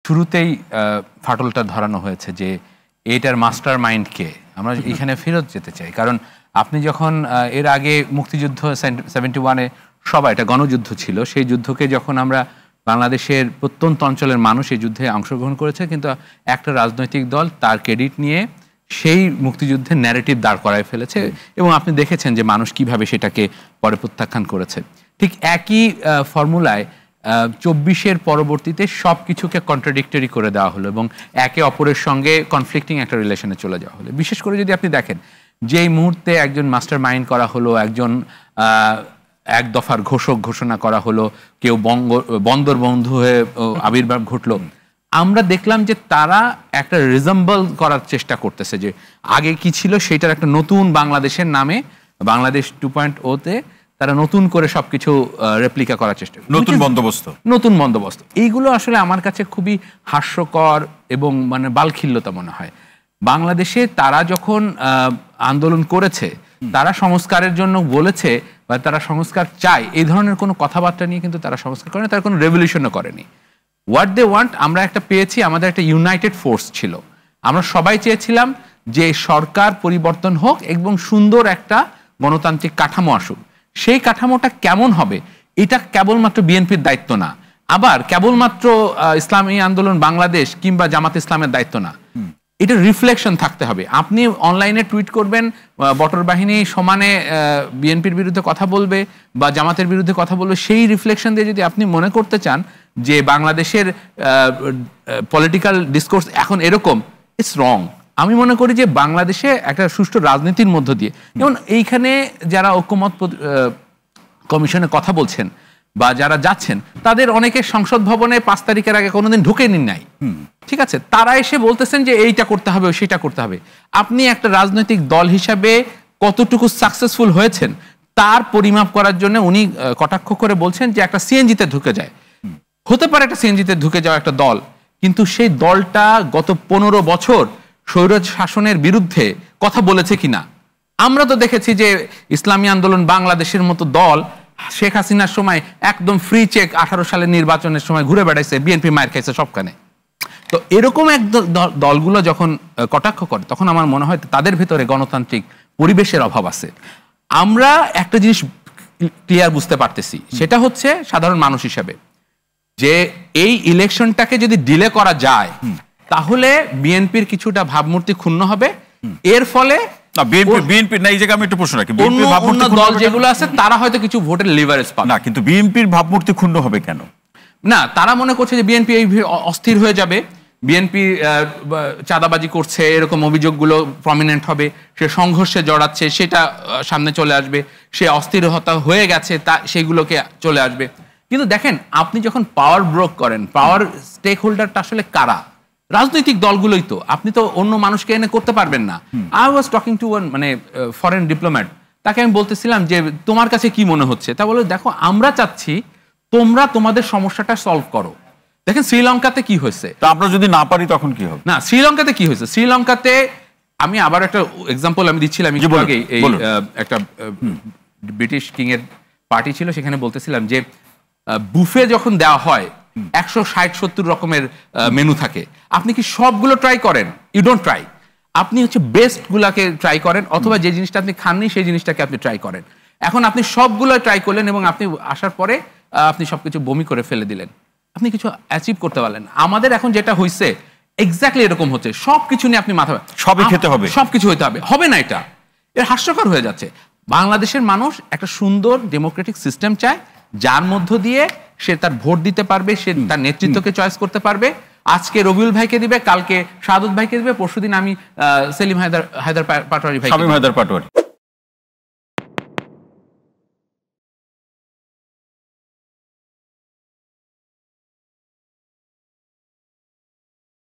শুরুতেই ফাটলটা ধরানো হয়েছে যে এটার মাস্টার মাইন্ড কে। আমরা এখানে ফেরত যেতে চাই, কারণ আপনি যখন এর আগে মুক্তিযুদ্ধ 71-এ সবাই, এটা গণযুদ্ধ ছিল, সেই যুদ্ধকে যখন আমরা বাংলাদেশের প্রত্যন্ত অঞ্চলের মানুষ এই যুদ্ধে অংশগ্রহণ করেছে, কিন্তু একটা রাজনৈতিক দল তার ক্রেডিট নিয়ে সেই মুক্তিযুদ্ধের ন্যারেটিভ দাঁড় করায় ফেলেছে, এবং আপনি দেখেছেন যে মানুষ কিভাবে সেটাকে পরে প্রত্যাখ্যান করেছে। ঠিক একই ফর্মুলায় 24-এর পরবর্তীতে সব কিছুকে কন্ট্রাডিক্টরি করে দেওয়া হলো এবং একে অপরের সঙ্গে কনফ্লিক্টিং একটা রিলেশনে চলে যাওয়া হলো। বিশেষ করে যদি আপনি দেখেন যে এই মুহূর্তে একজন মাস্টার মাইন্ড করা হলো, একজন এক দফার ঘোষণা করা হলো, কেউ বন্দর বন্ধু হয়ে আবির্ভাব ঘটলো, আমরা দেখলাম যে তারা একটা রিজেম্বল করার চেষ্টা করতেছে যে আগে কি ছিল সেটার একটা নতুন বাংলাদেশের নামে, বাংলাদেশ 2.0-তে তারা নতুন করে সবকিছু রেপ্লিকা করার চেষ্টা, নতুন বন্দোবস্ত। এইগুলো আসলে আমার কাছে খুবই হাস্যকর এবং মানে বালখিল্যতা মনে হয়। বাংলাদেশে তারা যখন আন্দোলন করেছে, তারা সংস্কারের জন্য বলেছে বা তারা সংস্কার চায়, এই ধরনের কোনো কথাবার্তা নিয়ে কিন্তু তারা সংস্কার করেনি, তারা কোনো রেভলিউশনও করেনি। হোয়াট দে ওয়ান্ট, আমরা একটা পেয়েছি, আমাদের একটা ইউনাইটেড ফোর্স ছিল, আমরা সবাই চেয়েছিলাম যে সরকার পরিবর্তন হোক এবং সুন্দর একটা গণতান্ত্রিক কাঠামো আসুক। সেই কাঠামোটা কেমন হবে এটা কেবলমাত্র বিএনপির দায়িত্ব না, আবার কেবলমাত্র ইসলামী আন্দোলন বাংলাদেশ কিংবা জামাত ইসলামের দায়িত্ব না, এটা রিফ্লেকশন থাকতে হবে। আপনি অনলাইনে টুইট করবেন, বটর বাহিনী সমানে বিএনপির বিরুদ্ধে কথা বলবে বা জামাতের বিরুদ্ধে কথা বলবে, সেই রিফ্লেকশন দিয়ে যদি আপনি মনে করতে চান যে বাংলাদেশের পলিটিক্যাল ডিসকোর্স এখন এরকম, ইটস রং। আমি মনে করি যে বাংলাদেশে একটা সুষ্ঠু রাজনীতির মধ্য দিয়ে, যেমন এইখানে যারা ঐক্যমত কমিশনে কথা বলছেন বা যারা যাচ্ছেন, তাদের অনেকে সংসদ ভবনে 5 তারিখের আগে কোনোদিন ঢুকেনি নাই, ঠিক আছে, তারা এসে বলতেছেন যে এইটা করতে হবে সেটা করতে হবে। আপনি একটা রাজনৈতিক দল হিসাবে কতটুকু সাকসেসফুল হয়েছেন তার পরিমাপ করার জন্য উনি কটাক্ষ করে বলছেন যে একটা সিএনজিতে ঢুকে যায়। হতে পারে একটা সিএনজিতে ঢুকে যাওয়া একটা দল, কিন্তু সেই দলটা গত 15 বছর স্বৈরাজ শাসনের বিরুদ্ধে কথা বলেছে কিনা। আমরা তো দেখেছি যে ইসলামী আন্দোলন বাংলাদেশের মতো দল শেখ হাসিনার সময় একদম ফ্রি চেক 18 সালের নির্বাচনের সময় ঘুরে বেড়াইছে, বিএনপি মায়ের খাইছে সবখানে। তো এরকম এক দলগুলো যখন কটাক্ষ করে, তখন আমার মনে হয় তাদের ভেতরে গণতান্ত্রিক পরিবেশের অভাব আছে। আমরা একটা জিনিস ক্লিয়ার বুঝতে পারতেছি, সেটা হচ্ছে সাধারণ মানুষ হিসেবে যে এই ইলেকশনটাকে যদি ডিলে করা যায় তাহলে বিএনপির কিছুটা ভাবমূর্তি ক্ষুণ্ণ হবে। এর ফলে বিএনপির না, এই জায়গায় আমি একটু প্রশ্ন রাখি, অন্য দল যেগুলো আছে তারা হয়তো কিছু ভোটের লিভারেজ পাবে না, কিন্তু বিএনপির ভাবমূর্তি ক্ষুণ্ণ হবে কেন? না, তারা মনে করছে যে বিএনপি এই অস্থির হয়ে যাবে, বিএনপি চাঁদাবাজি করছে, এরকম অভিযোগগুলো প্রমিনেন্ট হবে, সে সংঘর্ষে জড়াচ্ছে সেটা সামনে চলে আসবে, সে অস্থিরতা হয়ে গেছে তা সেগুলোকে চলে আসবে। কিন্তু দেখেন, আপনি যখন পাওয়ার ব্রোক করেন, পাওয়ার স্টেক হোল্ডারটা আসলে কারা? রাজনৈতিক দলগুলোই তো। আপনি তো অন্য মানুষকে এনে করতে পারবেন না। I was talking to one মানে ফরেন ডিপ্লোম্যাট, তাকে আমি বলতেছিলাম যে তোমার কাছে কি মনে হচ্ছে? তা বলে দেখো, আমরা চাচ্ছি তোমরা তোমাদের সমস্যাটা সলভ করো। দেখেন শ্রীলঙ্কাতে কি হয়েছে, তো আমরা যদি না পারি তখন কি হবে? না, শ্রীলঙ্কাতে কি হয়েছে, শ্রীলঙ্কাতে আমি আবার একটা এক্সাম্পল আমি দিচ্ছিলাম একটু আগে, এই একটা ব্রিটিশ কিং এর পার্টি ছিল, সেখানে বলতেছিলাম যে বুফে যখন দেওয়া হয় 160-70 রকমের মেনু থাকে, আপনি কি সবগুলো ট্রাই করেন? You don't try. আপনি হচ্ছে বেস্ট গুলাকে ট্রাই করেন, অথবা যে জিনিসটা আপনি খাননি সেই জিনিসটাকে আপনি ট্রাই করেন। এখন আপনি সবগুলো ট্রাই করলেন এবং আপনি আসার পরে আপনি সবকিছু বমি করে ফেলে দিলেন, আপনি কিছু অ্যাচিভ করতে পারলেন। আমাদের এখন যেটা হয়েছে এক্স্যাক্টলি এরকম হচ্ছে, সবকিছু নিয়ে আপনি মাথা সবই খেতে হবে, সবকিছু হইতে হবে, হবে না, এটা এর হাস্যকর হয়ে যাচ্ছে। বাংলাদেশের মানুষ একটা সুন্দর ডেমোক্রেটিক সিস্টেম চায়, যার মধ্য দিয়ে সে তার ভোট দিতে পারবে, সে তার নেতৃত্বকে চয়েস করতে পারবে। আজকে রবিউল ভাইকে দিবে, কালকে শাহাদত ভাইকে দিবে, পরশুদিন আমি সেলিম হায়দার পাটোয়ারি ভাই, শামীম হায়দার পাটোয়ারি।